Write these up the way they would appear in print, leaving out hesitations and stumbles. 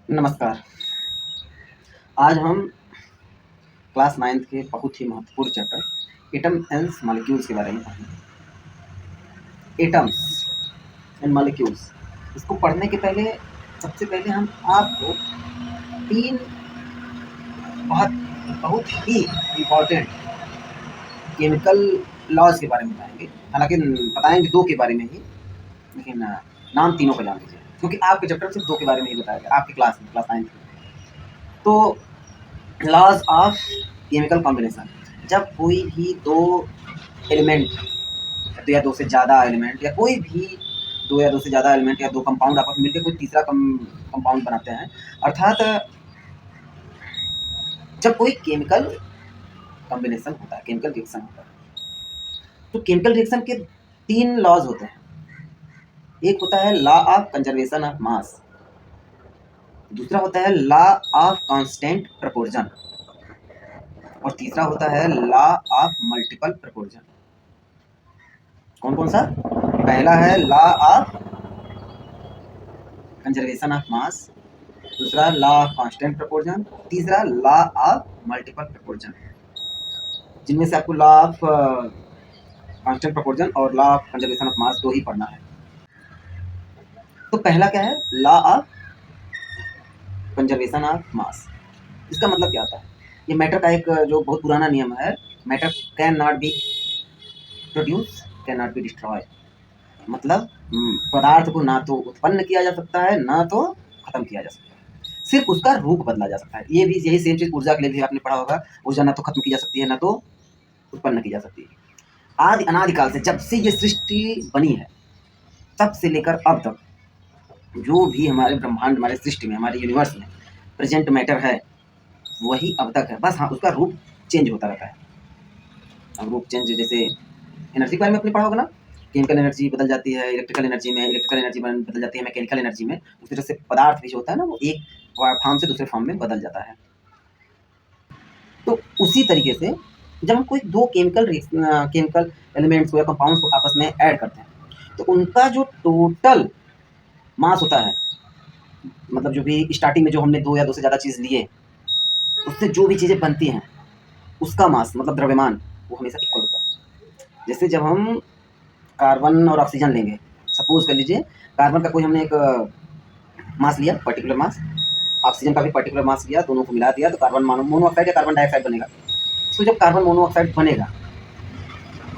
नमस्कार। आज हम क्लास 9th के बहुत ही महत्वपूर्ण चैप्टर एटम एंड मॉलिक्यूल्स के बारे में पढ़ेंगे। एटम्स एंड मॉलिक्यूल्स, इसको पढ़ने के पहले सबसे पहले हम आपको 3 बहुत बहुत ही इम्पोर्टेंट केमिकल लॉज के बारे में बताएंगे। हालाँकि बताएंगे 2 के बारे में ही, लेकिन नाम तीनों का जान लीजिए, क्योंकि आपके चैप्टर में सिर्फ 2 के बारे में ही बताया गया आपकी क्लास में, क्लास 9th में। तो लॉज ऑफ केमिकल कॉम्बिनेशन, जब कोई भी 2 एलिमेंट या 2 से ज़्यादा एलिमेंट या कोई भी 2 या 2 से ज़्यादा एलिमेंट या 2 कंपाउंड आपस में मिलकर कोई तीसरा कंपाउंड बनाते हैं, अर्थात जब कोई केमिकल कॉम्बिनेशन होता है, केमिकल रिएक्शन होता है, तो केमिकल रिएक्शन के 3 लॉज होते हैं। एक होता है law of conservation of mass, दूसरा होता है लॉ ऑफ कांस्टेंट प्रोपोर्शन, और तीसरा होता है लॉ ऑफ मल्टीपल प्रोपोर्शन। कौन कौन सा? पहला है law of conservation of mass, दूसरा लॉ ऑफ कांस्टेंट प्रोपोर्शन, तीसरा लॉ ऑफ मल्टीपल प्रोपोर्शन। जिनमें से आपको लॉ ऑफ कांस्टेंट प्रोपोर्शन और law of conservation of mass 2 ही पढ़ना है। तो पहला क्या है? Law of conservation of mass. इसका मतलब क्या होता है? ये मैटर का एक जो बहुत पुराना नियम है, matter can not be produce, can not be destroy. मतलब पदार्थ को ना तो उत्पन्न किया जा सकता है, ना तो खत्म किया जा सकता है, सिर्फ उसका रूप बदला जा सकता है। ये भी यही सेम चीज ऊर्जा के लिए भी आपने पढ़ा होगा। ऊर्जा ना तो खत्म की जा सकती है, ना तो उत्पन्न की जा सकती है। आदि अनादिकाल से, जब से ये सृष्टि बनी है, तब से लेकर अब तक जो भी हमारे ब्रह्मांड, हमारे सृष्टि में, हमारे यूनिवर्स में प्रेजेंट मैटर है, वही अब तक है। बस हाँ, उसका रूप चेंज होता रहता है। अब रूप चेंज, जैसे एनर्जी के बारे में आपने पढ़ा होगा ना, केमिकल एनर्जी बदल जाती है इलेक्ट्रिकल एनर्जी में, इलेक्ट्रिकल एनर्जी बदल जाती है मैकेनिकल एनर्जी में। उस तरह से पदार्थ भी जो होता है ना, वो एक फॉर्म से दूसरे फॉर्म में बदल जाता है। तो उसी तरीके से जब हम कोई 2 केमिकल एलिमेंट्स को या कंपाउंड्स को आपस में ऐड करते हैं, तो उनका जो टोटल मास होता है, मतलब जो भी स्टार्टिंग में जो हमने 2 या 2 से ज़्यादा चीज़ लिए, उससे जो भी चीज़ें बनती हैं, उसका मास मतलब द्रव्यमान, वो हमेशा इक्वल होता है। जैसे जब हम कार्बन और ऑक्सीजन लेंगे, सपोज कर लीजिए कार्बन का कोई हमने एक मास लिया, पर्टिकुलर मास, ऑक्सीजन का भी पर्टिकुलर मास लिया, दोनों को मिला दिया, तो कार्बन मोनोऑक्साइड या कार्बन डाइऑक्साइड बनेगा। तो जब कार्बन मोनोऑक्साइड बनेगा,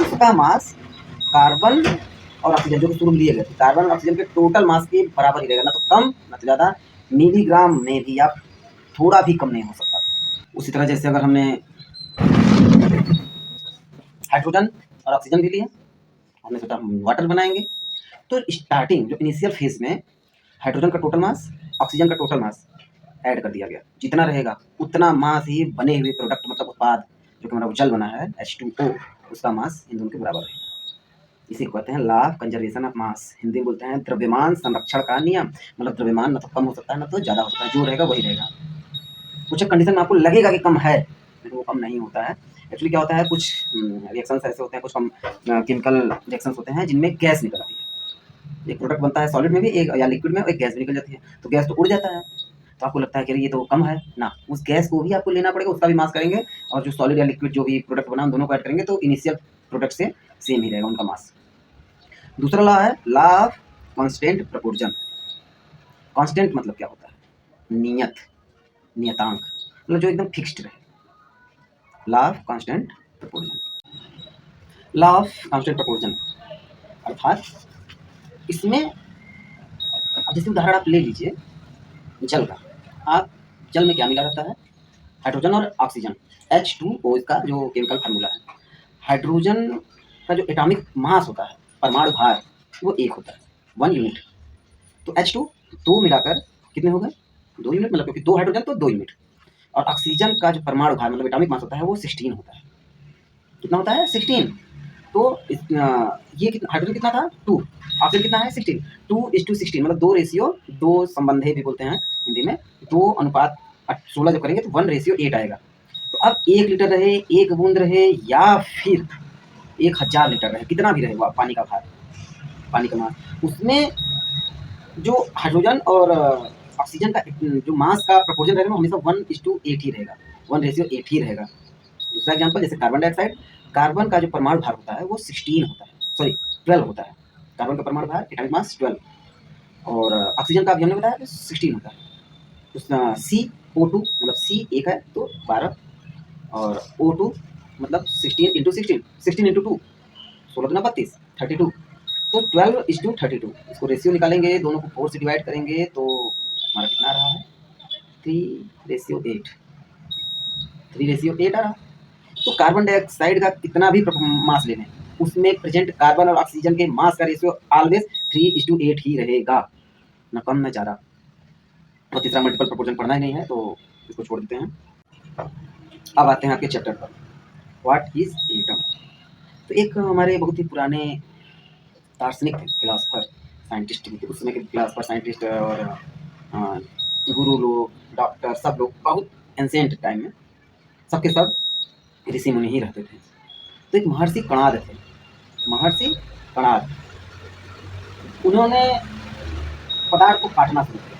उसका मास कार्बन और ऑक्सीजन जो कि शुरू में लिए गए थे, कार्बन और ऑक्सीजन के टोटल मास के बराबर ही रहेगा, ना तो कम ना तो ज़्यादा। मिलीग्राम में भी आप थोड़ा भी कम नहीं हो सकता। उसी तरह जैसे अगर हमने हाइड्रोजन और ऑक्सीजन भी लिया, हमने सोचा हम वाटर बनाएंगे, तो स्टार्टिंग जो इनिशियल फेज में हाइड्रोजन का टोटल मास, ऑक्सीजन का टोटल मास ऐड कर दिया गया। जितना रहेगा उतना मास ही बने हुए प्रोडक्ट, मतलब उत्पाद जो कि हमारा जल बना है H2O, उसका मास इन दोनों के बराबर है। इसी को कहते हैं law of conservation of mass. Hindi में बोलते हैं द्रव्यमान संरक्षण का नियम। मतलब द्रव्यमान ना तो कम हो सकता है, ना तो ज़्यादा हो सकता है, जो रहेगा वही रहेगा। कुछ कंडीशन में आपको लगेगा कि कम है, लेकिन वो कम नहीं होता है। एक्चुअली क्या होता है, कुछ रिएक्शंस ऐसे होते हैं, कुछ केमिकल रिएक्शंस होते हैं जिनमें गैस निकल आती है। एक प्रोडक्ट बनता है सॉलिड में भी, एक या लिक्विड में, एक गैस भी निकल जाती है। तो गैस तो उड़ जाता है, तो आपको लगता है कि ये तो कम है ना, उस गैस को भी आपको लेना पड़ेगा, उसका भी मास करेंगे, और जो सॉलिड या लिक्विड जो भी प्रोडक्ट बना, उन दोनों को ऐड करेंगे, तो इनिशियल प्रोडक्ट से सेम ही रहेगा उनका मास। दूसरा लॉ है law of constant proportion. Constant मतलब क्या होता है? नियत, नियतांक, मतलब जो एकदम फिक्स्ड रहे। Law of constant proportion, law of constant proportion अर्थात इसमें, अब जैसे उदाहरण आप ले लीजिए जल का। आप जल में क्या मिला रहता है? हाइड्रोजन और ऑक्सीजन, H2O इसका जो केमिकल फार्मूला है। हाइड्रोजन का जो एटॉमिक मास होता है, परमाणु भार, वो 1 होता है, 1 यूनिट। तो H2 2 मिलाकर कितने हो गए? 2 यूनिट, मतलब क्योंकि 2 हाइड्रोजन तो 2 यूनिट। और ऑक्सीजन का जो परमाणु भार मतलब एटॉमिक मास होता है, वो 16 होता है। कितना होता है? 16। तो ये कितना, हाइड्रोजन कितना था? 2, ऑक्सीजन कितना है? 16। 2:16, मतलब 2 संबंधे भी बोलते हैं हिंदी में, 2 अनुपात 16 जब करेंगे तो 1:8 आएगा। तो अब 1 लीटर रहे, 1 बूंद रहे, या फिर 1000 लीटर रहे, कितना भी रहे वो पानी का भार, पानी का मास, उसमें जो हाइड्रोजन और ऑक्सीजन का जो मास का प्रपोर्शन रहेगा हमेशा 1:8 ही रहेगा, 1:8 ही रहेगा। दूसरा एग्जाम्पल जैसे कार्बन डाइऑक्साइड, कार्बन का जो परमाणु भार होता है वो 16 होता है, सॉरी 12 होता है। कार्बन का परमाणु भार एटॉमिक मास 12 और ऑक्सीजन का अभी हमने बताया 16 होता है। उस CO2 मतलब C एक है तो 12 और O2 मतलब 16 इंटू 16, 16 इंटू 2 16 दूना 32, 32 तो 12:32। इसको रेशियो निकालेंगे, दोनों को 4 से डिवाइड करेंगे तो हमारा कितना आ रहा है 3:8, 3:8 आ रहा है। तो कार्बन डाइऑक्साइड का कितना भी मास ले लें उसमें प्रेजेंट कार्बन और ऑक्सीजन के मास का रेशियो ऑलवेज 3:8 ही रहेगा, ना कम ना ज़्यादा। और तीसरा मल्टीपल प्रोपोर्शन पढ़ना ही नहीं है तो इसको छोड़ देते हैं। अब आते हैं आपके चैप्टर पर, व्हाट इज एटम। तो एक हमारे बहुत ही पुराने दार्शनिक थे, फिलासफर साइंटिस्ट भी थे उस समय के फिलासफर साइंटिस्ट और गुरु लोग डॉक्टर सब लोग बहुत एंशिएंट टाइम में सबके सब ऋषि मुनि ही रहते थे। तो एक महर्षि कणाद थे, महर्षि कणाद, उन्होंने पदार्थ को काटना शुरू किया।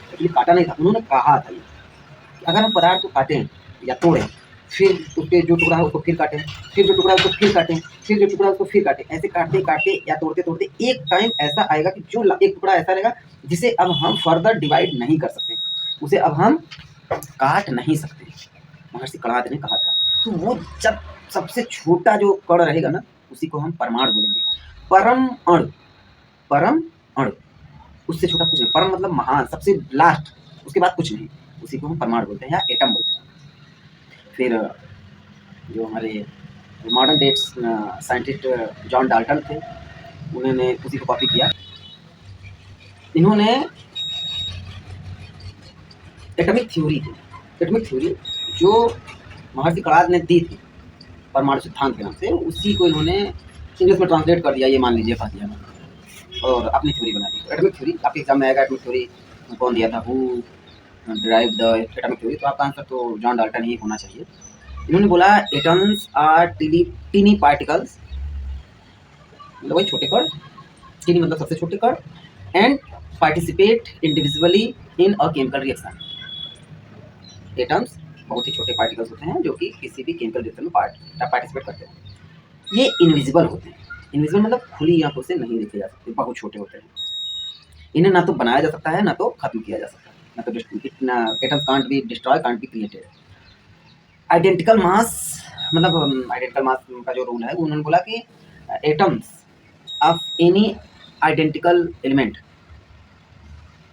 एक्चुअली काटा नहीं था, उन्होंने कहा था कि अगर हम पदार्थ को काटें या तोड़ें फिर उसके जो टुकड़ा है उसको फिर काटें, फिर जो टुकड़ा है उसको फिर काटें, फिर जो टुकड़ा है उसको फिर काटें, ऐसे काटते काटते या तोड़ते तोड़ते एक टाइम ऐसा आएगा कि जो एक टुकड़ा ऐसा रहेगा जिसे अब हम फर्दर डिवाइड नहीं कर सकते, उसे अब हम काट नहीं सकते, महर्षि कणाद ने कहा था। तो वो जब सबसे छोटा जो कण रहेगा ना उसी को हम परमाणु बोलेंगे, परम अणु, परम अणु, उससे छोटा कुछ नहीं। परम मतलब महान, सबसे लास्ट, उसके बाद कुछ नहीं, उसी को हम परमाणु बोलते हैं या एटम बोलते हैं। फिर जो हमारे modern dates scientist John Dalton थे उन्होंने उसी को कॉपी किया। इन्होंने एटॉमिक थ्योरी थी, एटॉमिक थ्योरी जो महर्षि कणाद ने दी थी परमाणु सिद्धांत के नाम से, उसी को इन्होंने इंग्लिश में ट्रांसलेट कर दिया, ये मान लीजिए, कह दिया और अपनी थ्योरी बना दी। एटॉमिक थ्योरी आपके एग्जाम में आएगा, एटॉमिक थ्योरी कौन दिया था, who drive the atomic theory, तो आपका आंसर तो जॉन डाल्टन ही होना चाहिए। इन्होंने बोला एटम्स आर टीनी पार्टिकल्स, मतलब वही छोटे कण, टीनी मतलब सबसे छोटे कण, and participate individually in a chemical reaction. Atoms बहुत ही छोटे पार्टिकल्स होते हैं जो कि किसी भी केमिकल रिएक्शन में पार्टिसिपेट करते हैं। ये इनविजिबल होते हैं, इनविजिबल मतलब खुली आंखों से नहीं देखे जा सकते, बहुत छोटे होते हैं। इन्हें ना तो बनाया जा सकता है ना तो खत्म किया जा सकता है, ना तो atoms can't be destroy, can't be created. Identical mass मतलब आइडेंटिकल मास का जो रूल है वो उन्होंने बोला कि atoms of any identical element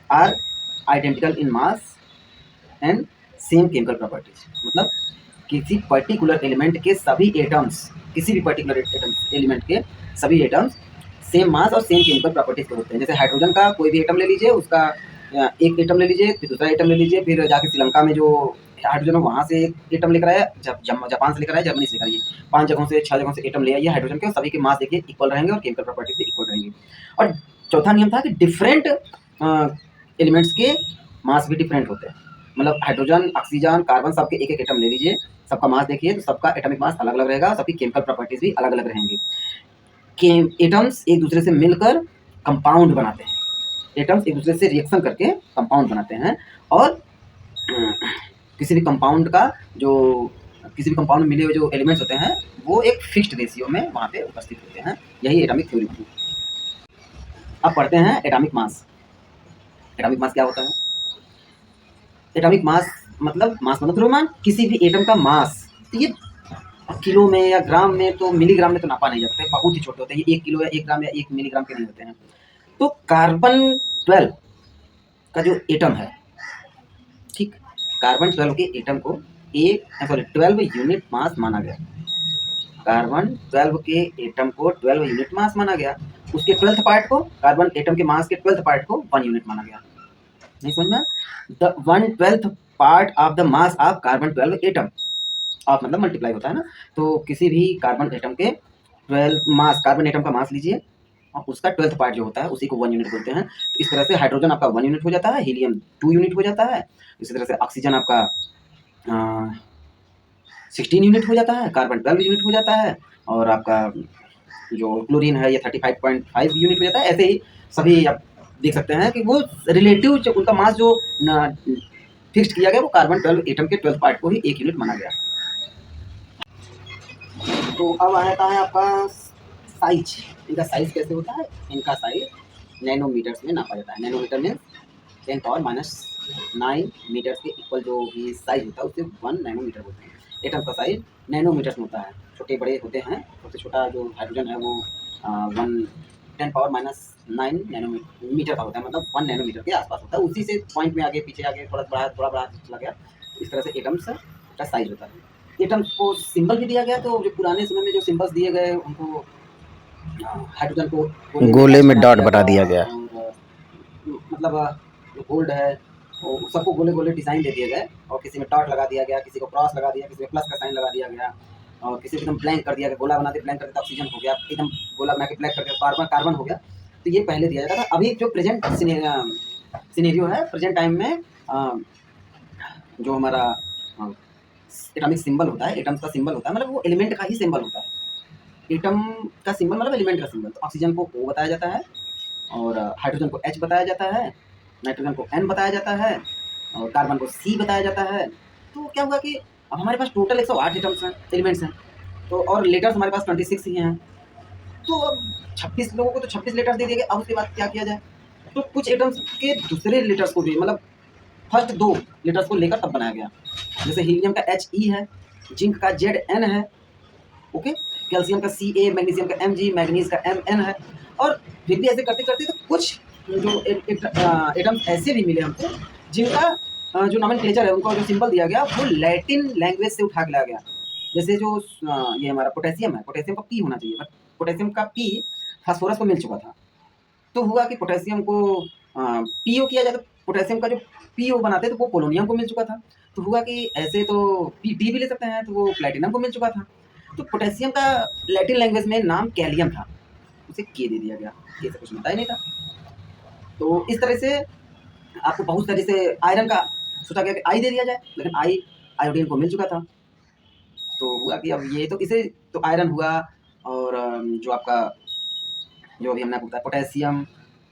are identical in mass and same chemical properties. मतलब किसी पर्टिकुलर एलिमेंट के सभी एटम्स, किसी भी पर्टिकुलर एलिमेंट के सभी एटम्स सेम मास और सेम केमिकल प्रॉपर्टीज के होते हैं। जैसे हाइड्रोजन का कोई भी एटम ले लीजिए, उसका एक एटम ले लीजिए, फिर दूसरा एटम ले लीजिए, फिर जाके श्रीलंका में जो हाइड्रोजन वहाँ से एक एटम लेकर आया, जापान से लेकर आया, जर्मनी से लेकर आइए, 5 जगहों से 6 जगहों से एटम ले आइए हाइड्रोजन के, सभी के मास देखिए इक्वल रहेंगे और केमिकल प्रॉपर्टीज भी इक्वल रहेंगी। और चौथा नियम था कि डिफरेंट एलिमेंट्स के मास भी डिफरेंट होते हैं। मतलब हाइड्रोजन, ऑक्सीजन, कार्बन, सबके एक एक एटम ले लीजिए, सबका मास देखिए तो सबका एटॉमिक मास अलग अलग रहेगा, सबकी केमिकल प्रॉपर्टीज भी अलग अलग रहेंगी। एटम्स एक दूसरे से मिलकर कंपाउंड बनाते हैं, एटम्स एक दूसरे से रिएक्शन करके कंपाउंड बनाते हैं, और किसी भी कंपाउंड का जो किसी भी कंपाउंड में मिले हुए जो एलिमेंट्स होते हैं वो एक फिक्स्ड रेशियो में वहाँ पे उपस्थित होते हैं। यही एटॉमिक थ्योरी थी। अब पढ़ते हैं एटॉमिक मास। एटॉमिक मास क्या होता है? एटॉमिक मास मतलब द्रव्यमान, किसी भी एटम का मास। तो ये किलो में या ग्राम में तो मिलीग्राम में तो नापा नहीं जा सकता, बहुत ही छोटे होते हैं, 1 किलो या 1 ग्राम या 1 मिलीग्राम के नहीं होते हैं। तो कार्बन 12 का जो एटम है, ठीक, कार्बन 12 के एटम को 12 यूनिट मास माना गया। कार्बन 12 के एटम को 12 यूनिट मास माना गया। उसके 12th पार्ट को, कार्बन एटम के मास के 12th पार्ट को 1 यूनिट माना गया। नहीं समझ में? The 1/12 part of the mass of carbon 12 atom, of मतलब मल्टीप्लाई होता है ना, तो किसी भी कार्बन एटम के 12 मास, कार्बन एटम का मास लीजिए और उसका 12th पार्ट जो होता है उसी को 1 यूनिट बोलते हैं। तो इस तरह से हाइड्रोजन आपका 1 यूनिट हो जाता है, हीलियम 2 यूनिट हो जाता है, इसी तरह से ऑक्सीजन आपका 16 यूनिट हो जाता है, कार्बन 12 यूनिट हो जाता है, और आपका जो क्लोरीन है ये 35.5 यूनिट हो जाता है। ऐसे ही सभी देख सकते हैं कि वो रिलेटिव जो उनका मास जो फिक्स्ड किया गया वो कार्बन 12 एटम के 12th पार्ट को ही एक यूनिट माना गया। तो अब आता है आपका साइज। इनका साइज कैसे होता है? इनका साइज नैनोमीटर्स में नापा जाता है। नैनोमीटर में 10⁻⁹ मीटर्स के इक्वल जो भी साइज होता है उसे 1 नैनोमीटर बोलते हैं। एटम का साइज नैनोमीटर्स में होता है, छोटे बड़े होते हैं। सबसे छोटा जो हाइड्रोजन है वो 10⁻⁹ नैनोमीटर का होता है, मतलब 1 नैनोमीटर के आसपास होता है। उसी से पॉइंट में आगे पीछे आगे थोड़ा बड़ा चला गया। इस तरह से एटम्स का साइज होता है। एटम्स को सिंबल भी दिया गया, तो जो पुराने समय में जो सिंबल्स दिए गए उनको हाइड्रोजन को गोले में डॉट बना दिया गया, और मतलब जो गोल्ड है वो सबको गोले गोले डिज़ाइन दे दिए गए, और किसी में डॉट लगा दिया गया, किसी को क्रॉस लगा दिया, किसी में प्लस का साइन लगा दिया गया, और किसी को एकदम ब्लैंक कर दिया गया। गोला बना के ब्लैंक करके ऑक्सीजन हो गया, एकदम गोला बना के ब्लैंक करके कार्बन हो गया। तो ये पहले दिया जाता था। अभी जो प्रेजेंट सिनेरियो है, प्रेजेंट टाइम में जो हमारा एटॉमिक सिंबल होता है, एटम्स का सिंबल होता है, मतलब वो एलिमेंट का ही सिंबल होता है। एटम का सिंबल मतलब एलिमेंट का सिंबल। तो ऑक्सीजन को O बताया जाता है, और हाइड्रोजन को H बताया जाता है, नाइट्रोजन को N बताया जाता है, और कार्बन को C बताया जाता है। तो क्या हुआ कि अब हमारे पास टोटल 108 एटम्स हैं, एलिमेंट्स हैं, तो और लेटर्स हमारे पास 26 ही हैं। तो अब 26 लोगों को तो 26 लेटर्स दे दिए गए। अब उसके बाद क्या किया जाए? तो कुछ एटम्स के दूसरे लेटर्स को भी, मतलब फर्स्ट 2 लेटर्स को लेकर तब बनाया गया। जैसे हीलियम का HE है, जिंक का ZN है, ओके, कैल्शियम का Ca, मैग्नीशियम का Mg, मैग्नीज का Mn है। और फिर भी ऐसे करते करते तो कुछ जो एटम्स ऐसे भी मिले हमको जिनका जो नॉमेनक्लेचर है, उनको जो सिंबल दिया गया वो लैटिन लैंग्वेज से उठा के लाया गया। जैसे जो ये हमारा पोटेशियम है, पोटेशियम का P होना चाहिए, बट पोटेशियम का P फास्फोरस को मिल चुका था। तो हुआ कि पोटेशियम को PO किया जाए, तो पोटेशियम का जो PO बनाते तो वो पोलोनियम को मिल चुका था। तो हुआ कि ऐसे तो P भी ले सकते हैं, तो वो प्लेटिनम को मिल चुका था। तो पोटेशियम का लैटिन लैंग्वेज में नाम कैलियम था, उसे के दे दिया गया। ये सब कुछ मिलता ही नहीं था। तो इस तरह से आपको बहुत सारे से आयरन का सोचा गया कि आई दे दिया जाए, लेकिन आयोडीन को मिल चुका था। तो हुआ कि अब ये तो इसे तो आयरन हुआ, और जो आपका जो अभी हमने आपको बताया पोटेशियम,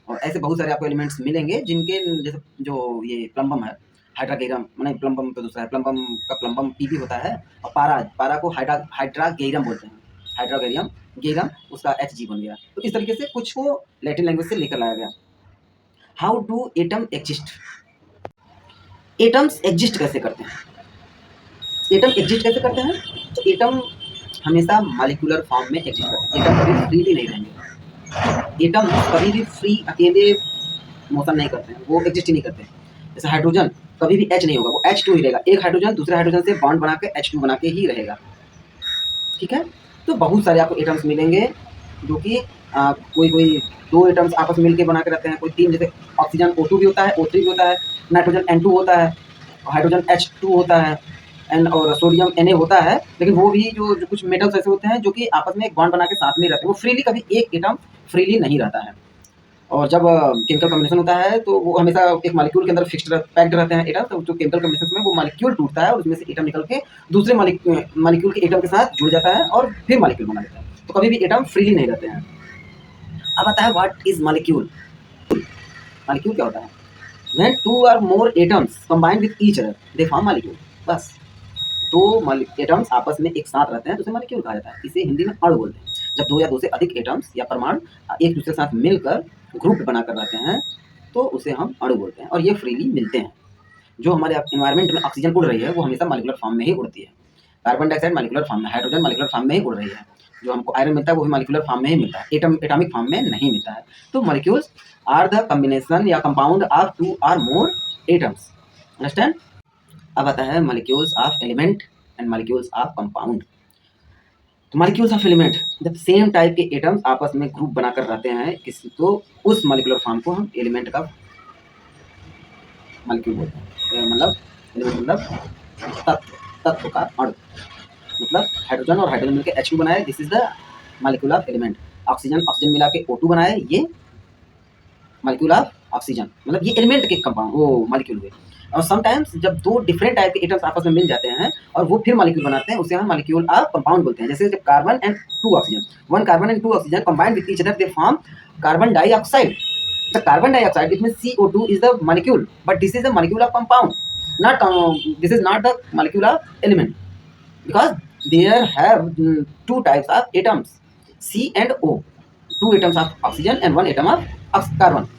और ऐसे बहुत सारे आपको एलिमेंट्स मिलेंगे जिनके जैसे जो ये प्लम्बम है, हाइड्रागेरम, मैंने प्लम्बम तो दूसरा है, प्लम्बम का प्लम्बम Pb होता है, और पारा को हाइड्रागेरम बोलते हैं, हाइड्रागेरियम गेरम, उसका Hg बन गया। तो इस तरीके से कुछ को लैटिन लैंग्वेज से लेकर लाया गया। How do atom exist? Atoms exist कैसे करते हैं? एटम एग्जिस्ट कैसे करते हैं? तो एटम हमेशा मॉलिक्यूलर फॉर्म में एग्जिस्ट करते हैं। एटम कभी फ्रीली नहीं रहेंगे। एटम कभी भी फ्री अकेले मोशन नहीं करते हैं, वो एग्जिस्ट ही नहीं करते हैं। जैसे हाइड्रोजन कभी भी H नहीं होगा, वो H2 ही रहेगा। एक हाइड्रोजन दूसरे हाइड्रोजन से बॉन्ड बना के H2 बना के ही रहेगा, ठीक है। तो बहुत सारे आपको एटम्स मिलेंगे जो कि कोई 2 एटम्स आपस में मिलकर बना के रहते हैं, कोई 3, जैसे ऑक्सीजन O2 भी होता है, O3 भी होता है, नाइट्रोजन N2 होता है, हाइड्रोजन H2 होता है, और सोडियम Na होता है। लेकिन वो भी जो कुछ मेटल्स ऐसे होते हैं जो कि आपस में एक बॉन्ड बना के साथ में रहते हैं, वो फ्रीली कभी एक एटम फ्रीली नहीं रहता है। और जब केमिकल कॉम्बिनेशन होता है तो वो हमेशा एक मॉलिक्यूल के अंदर फिक्स्ड पैक्ड रहते हैं एटम। तो जो केमिकल कॉम्बिनेशन में वो मॉलिक्यूल टूटता है और उसमें से एटम निकल के दूसरे मॉलिक्यूल के एटम के साथ जुड़ जाता है और फिर मॉलिक्यूल बना देता है। तो कभी भी एटम फ्रीली नहीं रहते हैं। अब आता है व्हाट इज मॉलिक्यूल? मॉलिक्यूल क्या होता है? व्हेन 2 और मोर atoms combine with each other they form molecule. बस 2 एटम्स आपस में एक साथ रहते हैं तो उसे मॉलिक्यूल कहा जाता है। इसे हिंदी में अणु बोलते हैं। जब 2 या 2 से अधिक एटम्स या परमाणु एक दूसरे के साथ मिलकर ग्रुप बनाकर रहते हैं तो उसे हम अणु बोलते हैं, और ये फ्रीली मिलते हैं। जो हमारे एनवायरनमेंट में ऑक्सीजन उड़ रही है वो हमेशा मॉलिक्यूलर फॉर्म में ही उड़ती है। कार्बन डाइऑक्साइड मॉलिक्यूलर फॉर्म में, हाइड्रोजन मॉलिक्यूलर फॉर्म में ही उड़ रही है। जो हमको आयरन मिलता है वो भी मॉलिक्यूलर फॉर्म में ही मिलता है, एटॉमिक फॉर्म में नहीं मिलता है। तो मॉलिक्यूल्स आर द कॉम्बिनेशन या कंपाउंड ऑफ 2 और मोर एटम्स। अंडरस्टैंड? अब आता है molecules of element and molecules of compound. तो मॉलिक्यूल्स ऑफ एलिमेंट जब सेम टाइप के एटम्स आपस में ग्रुप बनाकर रहते हैं किसी, तो उस मॉलिक्यूलर फॉर्म को हम एलिमेंट का मॉलिक्यूल बोलते हैं। मतलब एलिमेंट मतलब तत्व का अणु। मतलब हाइड्रोजन और हाइड्रोजन मिलकर H2 बनाए, this is the molecule of element. Oxygen मिला के O2 बनाए, ये मॉलिक्यूल ऑफ ऑक्सीजन। मतलब ये एलिमेंट के कंपाउंड वो मॉलिक्यूल हुए। और समटाइम्स जब 2 डिफरेंट टाइप के एटम्स आपस में मिल जाते हैं और वो फिर मॉलिक्यूल बनाते हैं, उसे हम मॉलिक्यूल ऑफ कंपाउंड बोलते हैं। जैसे जब carbon and 2 oxygen, 1 carbon and 2 oxygen combined with each other they form carbon dioxide. The carbon dioxide, it means CO2 is the molecule, but this is a molecule of compound, not this is not the molecule of element, because there have two types of atoms, C and O, two atoms of oxygen and one atom of carbon.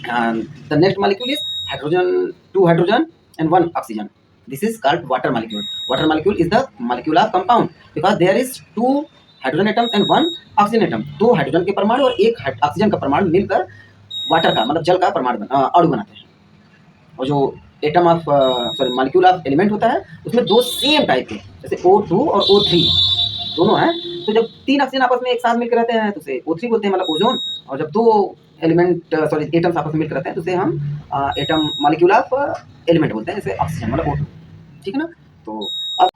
And the next molecule is hydrogen, two hydrogen and one oxygen. This is called water molecule. Water molecule is the molecule of compound, because there is two hydrogen atom and one oxygen atom, दो hydrogen के परमाणु और एक oxygen का परमाणु मिलकर water का मतलब जल का परमाणु अणु बनाते हैं। और जो atom of sorry molecule of element होता है उसमें दो सेम टाइप के, जैसे O2 और O3 दोनों हैं, तो जब तीन ऑक्सीजन आपस में एक साथ मिलकर रहते हैं तो उसे O3 बोलते हैं, मतलब ओजोन। और जब दो एलिमेंट सॉरी एटम्स आपस में मिलकर रहते हैं तो उसे हम एटम मॉलिक्यूल ऑफ एलिमेंट बोलते हैं, जैसे ऑक्सीजन मतलब O2, ठीक है ना। तो अब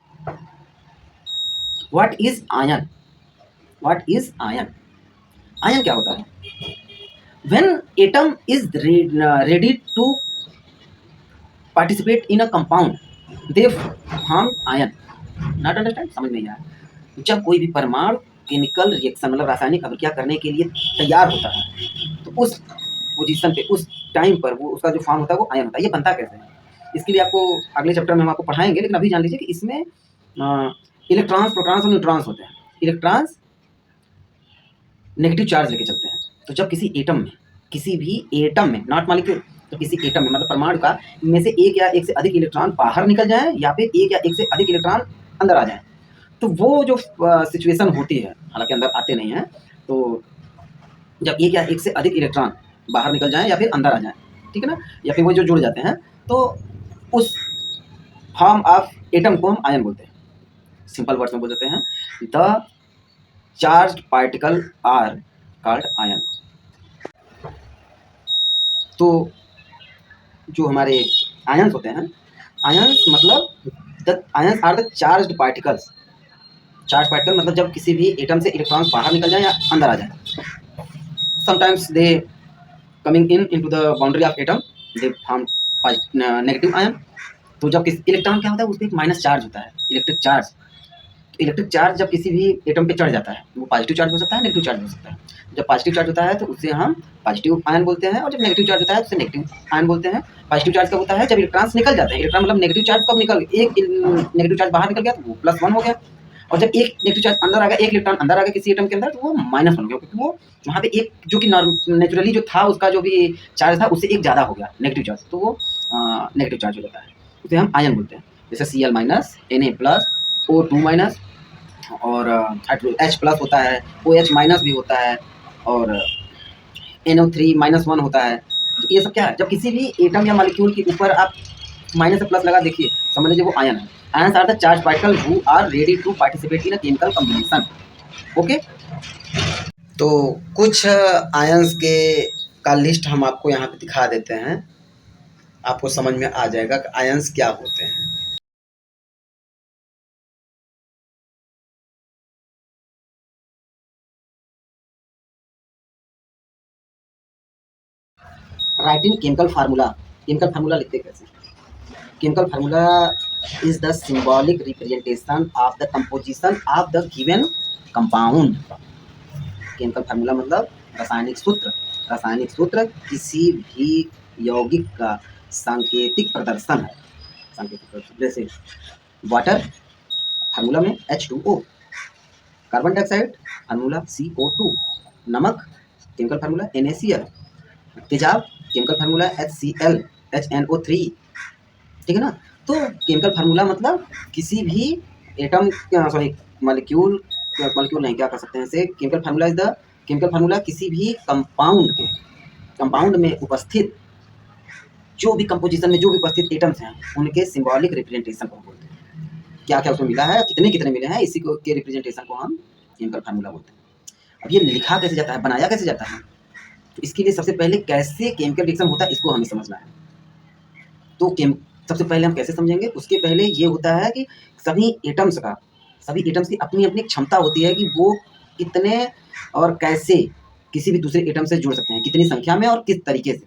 what is ion? What is ion? Ion क्या होता है? When atom is ready to participate in a compound, they form ion. Not understand? समझ में नहीं आया। जब कोई भी परमाणु केमिकल रिएक्शन मतलब रासायनिक अभिक्रिया करने के लिए तैयार होता है तो उस पोजीशन पे उस टाइम पर वो उसका जो फॉर्म होता है वो आयन होता है। ये बनता कैसे है इसके लिए आपको अगले चैप्टर में हम आपको पढ़ाएंगे, लेकिन अभी जान लीजिए कि इसमें इलेक्ट्रॉन्स, प्रोटॉन्स और न्यूट्रॉन्स होते हैं। इलेक्ट्रॉन्स नेगेटिव चार्ज लेके चलते हैं, तो जब किसी एटम में, किसी भी एटम में, नॉट मॉलिक्यूल, तो किसी एटम में मतलब परमाणु का में से एक या एक से अधिक इलेक्ट्रॉन बाहर निकल जाए या फिर एक या एक से अधिक इलेक्ट्रॉन अंदर आ जाए, तो वो जो सिचुएशन होती है, हालांकि अंदर आते नहीं हैं, तो जब एक या एक से अधिक इलेक्ट्रॉन बाहर निकल जाए या फिर अंदर आ जाए, ठीक है ना, या फिर वो जो जुड़ जाते हैं, तो उस फॉर्म ऑफ एटम को हम आयन बोलते हैं। सिंपल वर्ड्स में बोल देते हैं, the charge particle are called ion. तो जो हमारे आयंस होते हैं, आयंस मतलब the ions are the charged particles. Charge particle मतलब जब किसी भी एटम से इलेक्ट्रॉन बाहर निकल जाए या अंदर आ जाए, sometimes they coming in into the boundary of atom, they form negative ion. तो जब किसी इलेक्ट्रॉन क्या होता है, उसमें एक माइनस चार्ज होता है, इलेक्ट्रिक चार्ज। इलेक्ट्रिक चार्ज जब किसी भी एटम पे चढ़ जाता है, वो पॉजिटिव चार्ज हो सकता है, नेगेटिव चार्ज हो सकता है। जब पॉजिटिव चार्ज होता है तो उसे हम पॉजिटिव आयन बोलते हैं, और जब नेगेटिव चार्ज होता है तो उसे नेगेटिव आयन बोलते हैं। पॉजिटिव चार्ज कब होता है? जब इलेक्ट्रॉन्स निकल जाते हैं। इलेक्ट्रॉन मतलब नेगेटिव चार्ज कब निकल, एक नेगेटिव चार्ज बाहर निकल गया तो वो +1 हो गया, और जब एक नेगेटिव चार्ज अंदर आ गया, एक इलेक्ट्रॉन अंदर आ गया किसी एटम के अंदर, तो वो -1 हो गया, क्योंकि वो वहाँ पे एक जो कि नेचुरली जो था उसका जो भी चार्ज था उससे एक ज़्यादा हो गया नेगेटिव चार्ज, तो वो नेगेटिव चार्ज हो जाता है, उसे हम आयन बोलते हैं। जैसे Cl-, Na+, O2-, और H+ होता है, OH- भी होता है, और NO3-1 होता है। तो ये सब क्या है? जब किसी भी एटम या मॉलिक्यूल के ऊपर आप माइनस से प्लस लगा देखिए, समझ लीजिए वो आयन है। Ions are the charge particle who are ready to participate in a chemical combination. Okay, तो कुछ आयंस के का लिस्ट हम आपको यहाँ पे दिखा देते हैं, आपको समझ में आ जाएगा कि आयंस क्या होते हैं। Writing chemical formula. Chemical formula लिखते कैसे? Chemical formula is the symbolic representation of the composition of the given compound। Chemical formula मतलब रासायनिक सूत्र। रासायनिक सूत्र किसी भी यौगिक का सांकेतिक प्रदर्शन है। सांकेतिक प्रदर्शन जैसे वाटर फार्मूला में H2O, carbon dioxide formula CO2, नमक केमिकल फार्मूला NaCl, तेजाब केमिकल फार्मूला HCl, HNO3, ठीक है ना। तो केमिकल फार्मूला मतलब किसी भी एटम सॉरी मॉलिक्यूल, मॉलिक्यूल नहीं क्या कर सकते हैं इसे, chemical formula is the chemical formula किसी भी कंपाउंड में उपस्थित जो भी कंपोजिशन में जो भी उपस्थित एटम्स हैं उनके सिंबॉलिक रिप्रेजेंटेशन को हम बोलते हैं। क्या क्या उसमें मिला है, कितने कितने मिले हैं, इसी को के रिप्रेजेंटेशन को हम केमिकल फार्मूला बोलते हैं। अब ये लिखा कैसे जाता है, बनाया कैसे जाता है, तो इसके लिए सबसे पहले कैसे केमिकल रिएक्शन होता है इसको हमें समझना है। तो सबसे पहले हम कैसे समझेंगे, उसके पहले ये होता है कि सभी एटम्स की अपनी अपनी क्षमता होती है कि वो कितने और कैसे किसी भी दूसरे एटम से जुड़ सकते हैं, कितनी संख्या में और किस तरीके से।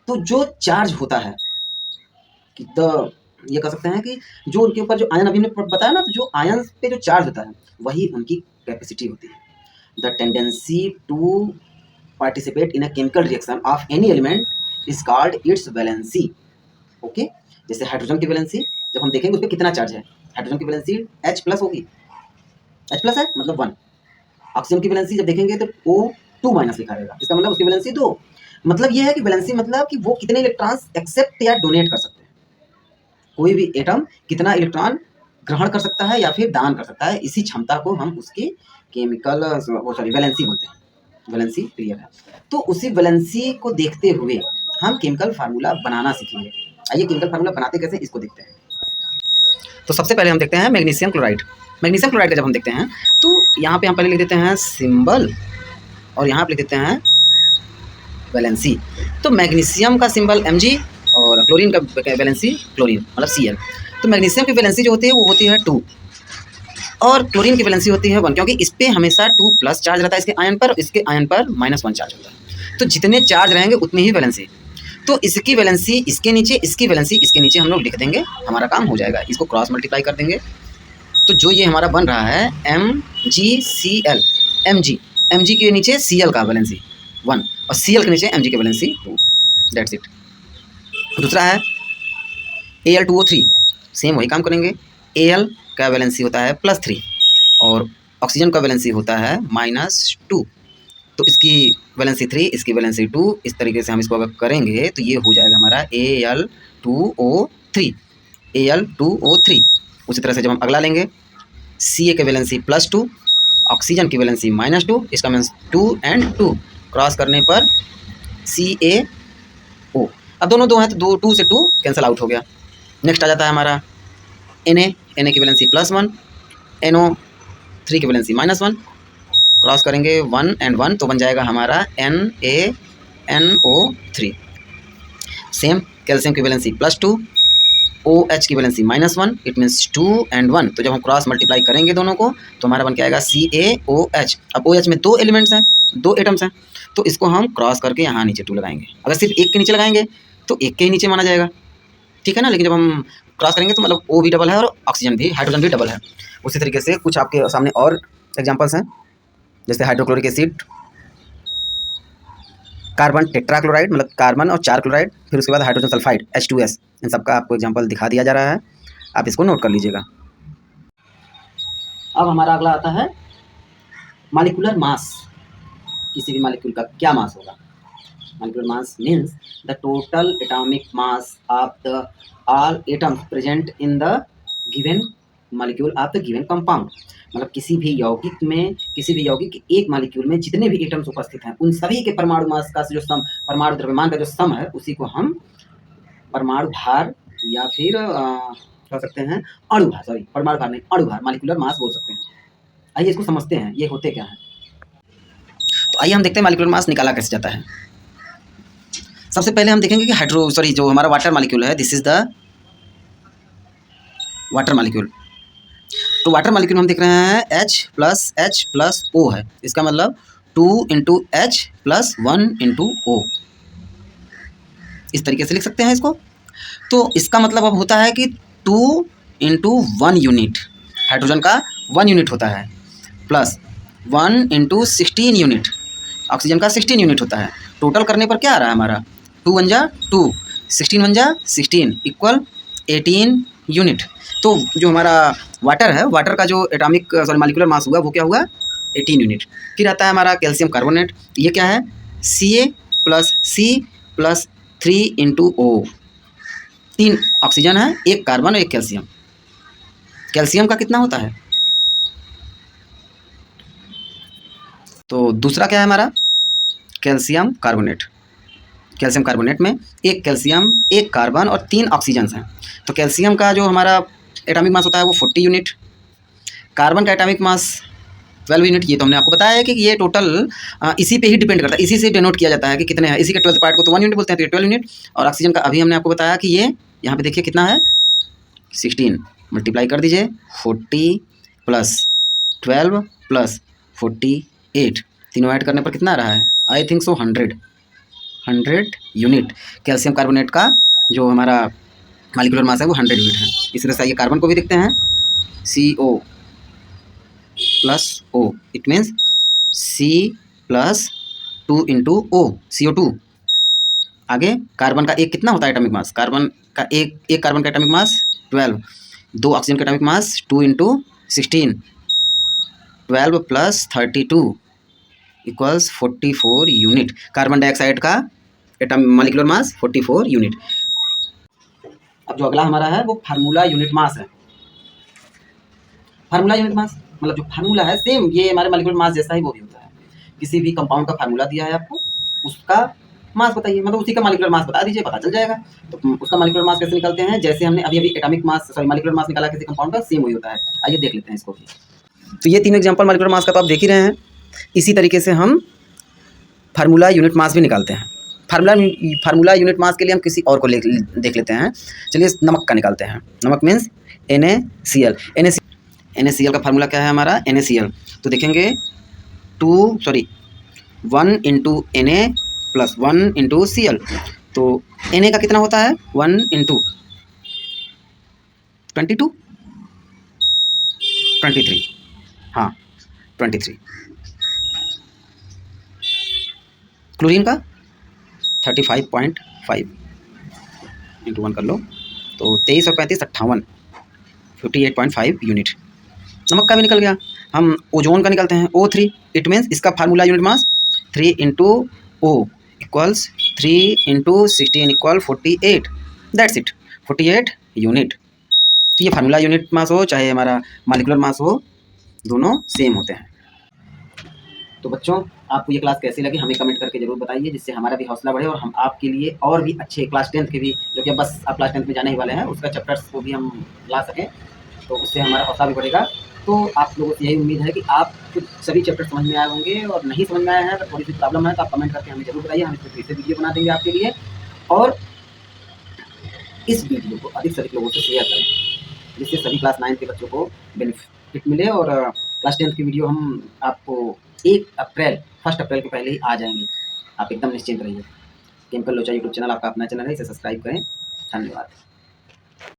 तो जो चार्ज होता है कि ये कह सकते हैं कि जो उनके ऊपर जो आयन अभी ने बताया ना, तो जो आयन पे जो चार्ज होता है वही उनकी कैपेसिटी होती है। The tendency to participate in a chemical reaction of any element is called its valency. Okay, जैसे हाइड्रोजन की वैलेंसी जब हम देखेंगे उस पर कितना चार्ज है, हाइड्रोजन की वैलेंसी H प्लस होगी, H प्लस है मतलब 1। ऑक्सीजन की वैलेंसी जब देखेंगे तो O2 माइनस लिखा रहेगा, इसका मतलब उसकी वैलेंसी 2। मतलब ये है कि वैलेंसी मतलब कि वो कितने इलेक्ट्रॉन्स एक्सेप्ट या डोनेट कर सकते हैं, कोई भी एटम कितना इलेक्ट्रॉन ग्रहण कर सकता है या फिर दान कर सकता है, इसी क्षमता को हम उसकी केमिकल वैलेंसी बोलते हैं। वैलेंसी क्लियर है। तो उसी वैलेंसी को देखते हुए हम केमिकल फार्मूला बनाना सीखेंगे। आइए केमिकल फार्मूला बनाते कैसे इसको देखते हैं। तो सबसे पहले हम देखते हैं मैग्नीशियम क्लोराइड। मैग्नीशियम क्लोराइड का जब हम देखते हैं तो यहाँ पे हम पहले लिख देते हैं सिंबल और यहाँ पे लिख देते हैं वैलेंसी। तो मैग्नीशियम का सिंबल Mg और क्लोरीन का वैलेंसी क्लोरीन मतलब Cl। तो मैग्नीशियम की वैलेंसी जो होती है वो होती है 2 और क्लोरीन की वैलेंसी होती है 1, क्योंकि इस पर हमेशा 2 प्लस चार्ज रहता है इसके आयन पर, इसके आयन पर -1 चार्ज होता है। तो जितने चार्ज रहेंगे उतनी ही वैलेंसी। तो इसकी वैलेंसी इसके नीचे, इसकी वैलेंसी इसके नीचे हम लोग लिख देंगे, हमारा काम हो जाएगा। इसको क्रॉस मल्टीप्लाई कर देंगे तो जो ये हमारा बन रहा है MgCl, Mg के नीचे Cl का वैलेंसी 1 और Cl के नीचे Mg की वैलेंसी 2, दैट्स इट। दूसरा है Al2O3, सेम वही काम करेंगे। Al का वैलेंसी होता है +3 और ऑक्सीजन का वैलेंसी होता है -2। तो इसकी वैलेंसी 3, इसकी वैलेंसी 2, इस तरीके से हम इसको अगर करेंगे तो ये हो जाएगा हमारा Al2O3, Al2O3। उसी तरह से जब हम अगला लेंगे Ca की वैलेंसी +2, ऑक्सीजन की वैलेंसी -2, इसका मीन्स 2 and 2 क्रॉस करने पर CaO। अब दोनों 2 हैं तो 2 से 2 कैंसिल आउट हो गया। नेक्स्ट आ जाता है हमारा Na की वैलेंसी +1, NO3 की वैलेंसी -1, क्रॉस करेंगे 1 and 1 तो बन जाएगा हमारा NaNO3। सेम कैल्शियम की वैलेंसी +2, OH की वैलेंसी -1, इट मीन्स 2 and 1। तो जब हम क्रॉस मल्टीप्लाई करेंगे दोनों को तो हमारा बन के आएगा CaOH। अब OH में 2 एलिमेंट्स हैं, 2 एटम्स हैं, तो इसको हम क्रॉस करके यहाँ नीचे 2 लगाएंगे। अगर सिर्फ एक के नीचे लगाएंगे तो एक के ही नीचे माना जाएगा, ठीक है ना। लेकिन जब हम क्रॉस करेंगे तो मतलब O भी डबल है और ऑक्सीजन भी, हाइड्रोजन भी डबल है। उसी तरीके से कुछ आपके सामने और एग्जाम्पल्स हैं, जैसे हाइड्रोक्लोरिक एसिड, कार्बन टेट्राक्लोराइड मतलब कार्बन और 4 क्लोराइड, फिर उसके बाद हाइड्रोजन सल्फाइड H2S। इन सब का आपको एग्जांपल दिखा दिया जा रहा है, आप इसको नोट कर लीजिएगा। अब हमारा अगला आता है मॉलिक्यूलर मास। किसी भी मॉलिक्यूल का क्या मास होगा। Molecular mass means the total atomic mass of the all atoms present in the given molecule of the given compound. मतलब किसी भी यौगिक में, किसी भी यौगिक के एक मॉलिक्यूल में जितने भी एटम्स उपस्थित हैं उन सभी के परमाणु मास का जो सम, परमाणु द्रव्यमान का जो सम है उसी को हम परमाणु भार या फिर कह सकते हैं अणु भार, सॉरी परमाणु भार नहीं, अणु भार, मॉलिक्यूलर मास बोल सकते हैं। आइए इसको समझते हैं ये होते क्या है। तो आइए हम देखते हैं मॉलिक्यूलर मास निकाला कैसे जाता है। सबसे पहले हम देखेंगे कि जो हमारा वाटर मॉलिक्यूल है, this is the water molecule. तो वाटर मॉलिक्यूल हम देख रहे हैं H + O है, इसका मतलब 2 × H + 1 × O, इस तरीके से लिख सकते हैं इसको। तो इसका मतलब अब होता है कि 2 × 1 यूनिट, हाइड्रोजन का 1 यूनिट होता है, प्लस 1 × 16 यूनिट, ऑक्सीजन का 16 यूनिट होता है। टोटल करने पर क्या आ रहा है हमारा 2 × 1 = 2, 16 × 1 = 16 इक्वल 18 यूनिट। तो जो हमारा वाटर है, वाटर का जो एटॉमिक मॉलिक्यूलर मास हुआ वो क्या हुआ 18 यूनिट। फिर आता है हमारा कैल्शियम कार्बोनेट, ये क्या है Ca + C + 3 × O, 3 ऑक्सीजन है, 1 कार्बन और 1 कैल्शियम। कैल्शियम का कितना होता है, तो दूसरा क्या है हमारा कैल्शियम कार्बोनेट। कैल्शियम कार्बोनेट में 1 कैल्शियम, 1 कार्बन और 3 ऑक्सीजन हैं। तो कैल्शियम का जो हमारा एटॉमिक मास होता है वो 40 यूनिट, कार्बन का एटॉमिक मास 12 यूनिट। ये तो हमने आपको बताया है कि ये टोटल इसी पे ही डिपेंड करता है, इसी से डिनोट किया जाता है कि कितने हैं। इसी के 12th पार्ट को तो 1 यूनिट बोलते हैं, तो ये 12 यूनिट। और ऑक्सीजन का अभी हमने आपको बताया कि ये यहाँ पे देखिए कितना है 16, मल्टीप्लाई कर दीजिए 40 + 12 + 48, तीनों ऐड करने पर कितना आ रहा है, I think so 100 unit. Calcium carbonate का जो हमारा मॉलिक्यूलर मास है वो 100 यूनिट है। इस तरह से ये कार्बन को भी देखते हैं CO + O, it means C + 2 into O CO2। आगे कार्बन का एक कितना होता है एटॉमिक मास, कार्बन का एक कार्बन का एटॉमिक मास 12, 2 ऑक्सीजन का atomic mass 2 into 16, 12 plus 32 equals 44 unit. Carbon dioxide का मॉलिक्यूलर मास 44 यूनिट। अब जो अगला हमारा है वो फार्मूला यूनिट मास है। फार्मूला यूनिट मास मतलब जो फार्मूला है सेम ये हमारे मॉलिक्यूलर मास जैसा ही वो भी होता है। किसी भी कंपाउंड का फार्मूला दिया है आपको, उसका मास बताइए, मतलब उसी का मॉलिक्यूलर मास बता दीजिए, पता चल जाएगा। तो उसका मॉलिक्यूलर मास कैसे निकलते हैं, जैसे हमने अभी अभी एटॉमिक मास मॉलिक्यूलर मास निकाला किसी कंपाउंड का, सेम वही होता है। आइए देख लेते हैं इसको भी। तो ये 3 एग्जाम्पल मॉलिक्यूलर मास का तो आप देख ही रहे हैं। इसी तरीके से हम फार्मूला यूनिट मास भी निकालते हैं। फार्मूला यूनिट मास के लिए हम किसी और को देख लेते हैं। चलिए नमक का निकालते हैं। नमक मीन्स NaCl। NaCl का फार्मूला क्या है हमारा, NaCl। तो देखेंगे 1 into Na plus 1 into Cl। तो Na का कितना होता है 1 इंटू 22 23, हाँ 23। क्लोरीन का 35.5 इंटू 1 कर लो तो 23 और 35 58, 58.5 यूनिट। नमक का भी निकल गया। हम ओजोन का निकलते हैं O3। इट मीन्स इसका formula unit mass 3 into O equals 3 into 16 equal 48। That's it, 48 unit. तो ये फार्मूला यूनिट मास हो चाहे हमारा मॉलिक्यूलर मास हो, दोनों सेम होते हैं। तो बच्चों आपको ये क्लास कैसी लगी हमें कमेंट करके जरूर बताइए, जिससे हमारा भी हौसला बढ़े और हम आपके लिए और भी अच्छे क्लास 10th के भी, जो कि बस आप क्लास 10th में जाने ही वाले हैं, उसका चैप्टर्स को भी हम ला सकें, तो उससे हमारा हौसला भी बढ़ेगा। तो आप लोगों से यही उम्मीद है कि आप सभी चैप्टर समझ में आए होंगे, और नहीं समझ में आए हैं तो थोड़ी सी प्रॉब्लम है तो आप कमेंट करके हमें जरूर बताइए, हम इस पर फिर से वीडियो बना देंगे आपके लिए। और इस वीडियो को अधिक से अधिक लोगों से शेयर करें, जिससे सभी क्लास 9 के बच्चों को बेनिफिट मिले। और क्लास 10th की वीडियो हम आपको 1 अप्रैल के पहले ही आ जाएंगे। आप एकदम निश्चिंत रहिए। केमिकल लोचा यूट्यूब चैनल आपका अपना चैनल है, इसे सब्सक्राइब करें। धन्यवाद।